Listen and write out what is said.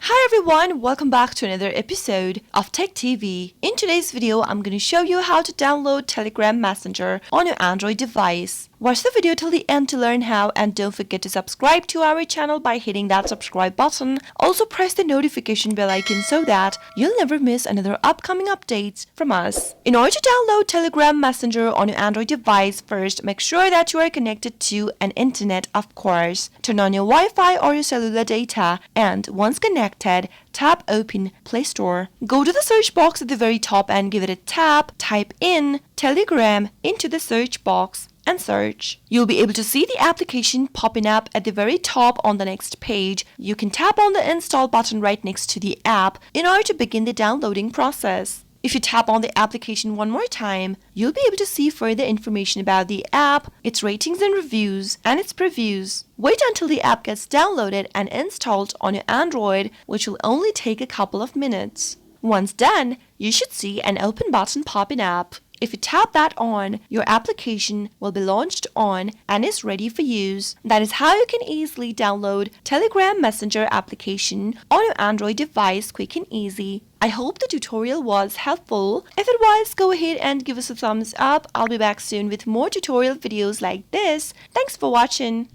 Hi everyone, welcome back to another episode of Tech TV. In today's video, I'm going to show you how to download Telegram Messenger on your Android device. Watch the video till the end to learn how, and don't forget to subscribe to our channel by hitting that subscribe button. Also press the notification bell icon so that you'll never miss another upcoming updates from us. In order to download Telegram Messenger on your Android device, first make sure that you are connected to an internet, of course. Turn on your Wi-Fi or your cellular data, and once connected, tap Open Play Store. Go to the search box at the very top and give it a tap. Type in Telegram into the search box and search. You'll be able to see the application popping up at the very top on the next page. You can tap on the install button right next to the app in order to begin the downloading process. If you tap on the application one more time, you'll be able to see further information about the app, its ratings and reviews, and its previews. Wait until the app gets downloaded and installed on your Android, which will only take a couple of minutes. Once done, you should see an open button popping up. If you tap that on, your application will be launched on and is ready for use. That is how you can easily download Telegram Messenger application on your Android device quick and easy. I hope the tutorial was helpful. If it was, go ahead and give us a thumbs up. I'll be back soon with more tutorial videos like this. Thanks for watching.